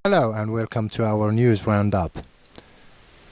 Hello and welcome to our news roundup.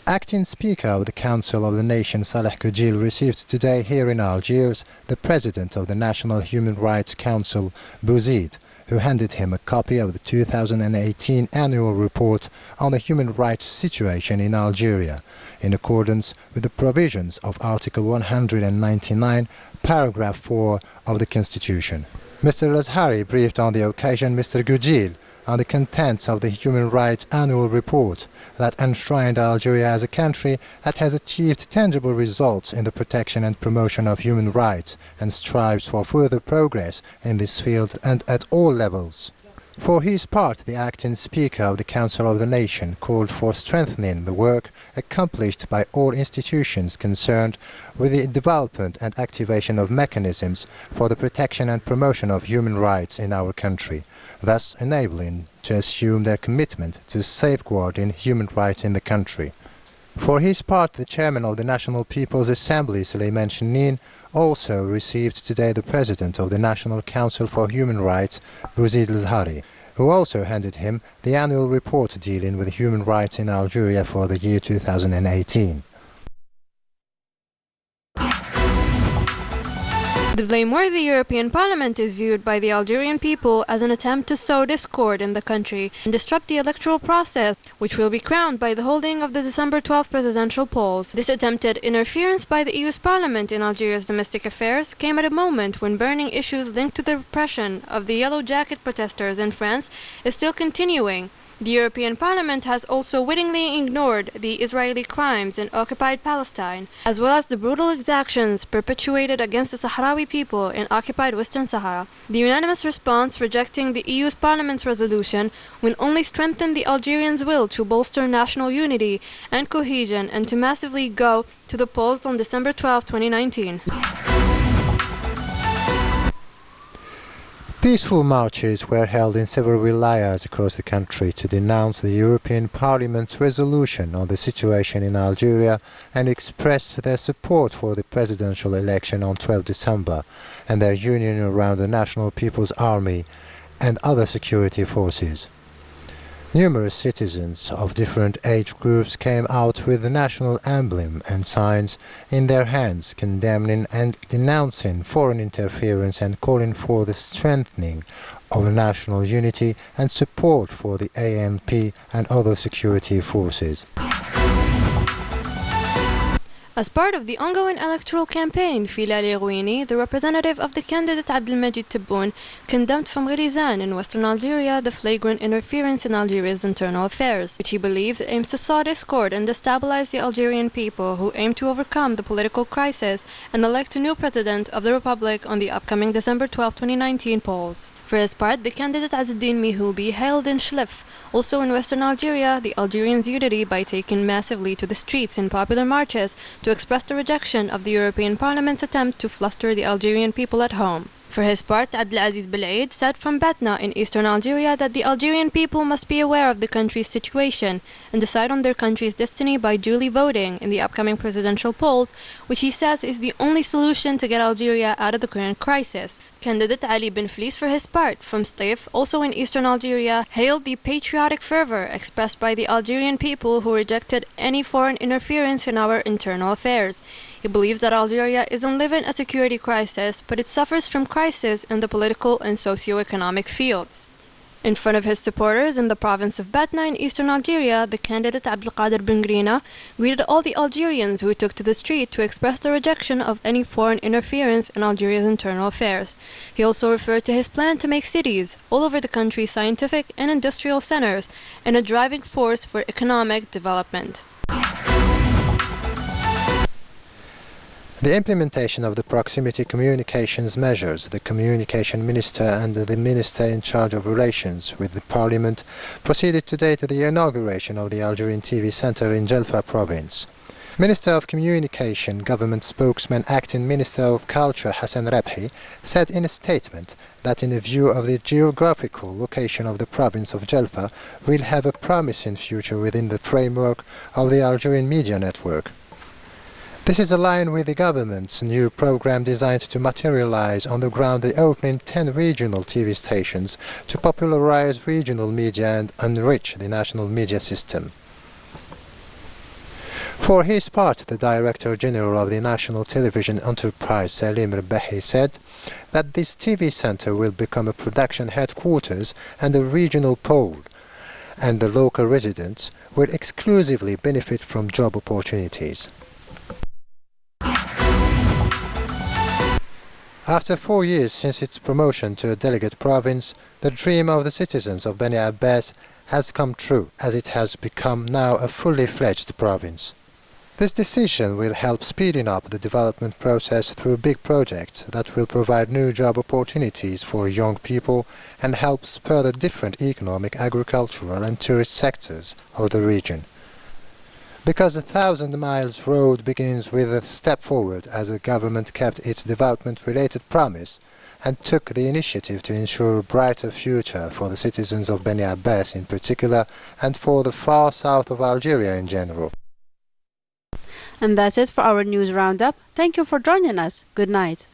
Acting Speaker of the Council of the Nation Saleh Koujil received today here in Algiers the President of the National Human Rights Council, Bouzid, who handed him a copy of the 2018 annual report on the human rights situation in Algeria, in accordance with the provisions of Article 199, paragraph 4 of the Constitution. Mr. Azhari briefed on the occasion Mr. Koujil on the contents of the Human Rights Annual Report that enshrined Algeria as a country that has achieved tangible results in the protection and promotion of human rights and strives for further progress in this field and at all levels. For his part, the acting Speaker of the Council of the Nation called for strengthening the work accomplished by all institutions concerned with the development and activation of mechanisms for the protection and promotion of human rights in our country, thus enabling to assume their commitment to safeguarding human rights in the country. For his part, the Chairman of the National People's Assembly, Souleymane Chennine, also received today the President of the National Council for Human Rights, Bouzid Azhari, who also handed him the annual report dealing with human rights in Algeria for the year 2018. The blameworthy European Parliament is viewed by the Algerian people as an attempt to sow discord in the country and disrupt the electoral process, which will be crowned by the holding of the December 12 presidential polls. This attempted interference by the EU's Parliament in Algeria's domestic affairs came at a moment when burning issues linked to the repression of the Yellow Jacket protesters in France is still continuing. The European Parliament has also wittingly ignored the Israeli crimes in occupied Palestine, as well as the brutal exactions perpetuated against the Sahrawi people in occupied Western Sahara. The unanimous response rejecting the EU's Parliament's resolution will only strengthen the Algerians' will to bolster national unity and cohesion and to massively go to the polls on December 12, 2019. Peaceful marches were held in several wilayas across the country to denounce the European Parliament's resolution on the situation in Algeria and express their support for the presidential election on 12 December and their union around the National People's Army and other security forces. Numerous citizens of different age groups came out with the national emblem and signs in their hands, condemning and denouncing foreign interference and calling for the strengthening of national unity and support for the ANP and other security forces. As part of the ongoing electoral campaign, Filali Rouini, the representative of the candidate Abdelmajid Tebboune, condemned from Gharizan in western Algeria the flagrant interference in Algeria's internal affairs, which he believes aims to sow discord and destabilize the Algerian people who aim to overcome the political crisis and elect a new president of the Republic on the upcoming December 12, 2019 polls. For his part, the candidate Azzeddine Mihoubi hailed in Chlef, also in western Algeria, the Algerians' unity by taking massively to the streets in popular marches to express the rejection of the European Parliament's attempt to fluster the Algerian people at home. For his part, Abdelaziz Belaid said from Batna in eastern Algeria that the Algerian people must be aware of the country's situation and decide on their country's destiny by duly voting in the upcoming presidential polls, which he says is the only solution to get Algeria out of the current crisis. Candidate Ali Ben Flis, for his part, from Stif, also in eastern Algeria, hailed the patriotic fervor expressed by the Algerian people who rejected any foreign interference in our internal affairs. He believes that Algeria isn't living a security crisis, but it suffers from crisis in the political and socio-economic fields. In front of his supporters in the province of Batna in eastern Algeria, the candidate Abdelkader Ben Grina greeted all the Algerians who took to the street to express their rejection of any foreign interference in Algeria's internal affairs. He also referred to his plan to make cities all over the country scientific and industrial centers and a driving force for economic development. The implementation of the proximity communications measures, the communication minister and the minister in charge of relations with the parliament proceeded today to the inauguration of the Algerian TV center in Jelfa province. Minister of Communication, Government Spokesman, Acting Minister of Culture Hassan Rabhi, said in a statement that in view of the geographical location of the province of Jelfa, will have a promising future within the framework of the Algerian media network. This is aligned with the government's new program designed to materialize on the ground the opening 10 regional TV stations to popularize regional media and enrich the national media system. For his part, the Director General of the National Television Enterprise, Salim Rebahi, said that this TV center will become a production headquarters and a regional pole, and the local residents will exclusively benefit from job opportunities. After 4 years since its promotion to a delegate province, the dream of the citizens of Beni Abbas has come true, as it has become now a fully fledged province. This decision will help speeding up the development process through big projects that will provide new job opportunities for young people and help spur the different economic, agricultural and tourist sectors of the region. Because the 1,000 miles road begins with a step forward, as the government kept its development-related promise and took the initiative to ensure a brighter future for the citizens of Beni Abbas in particular and for the far south of Algeria in general. And that's it for our news roundup. Thank you for joining us. Good night.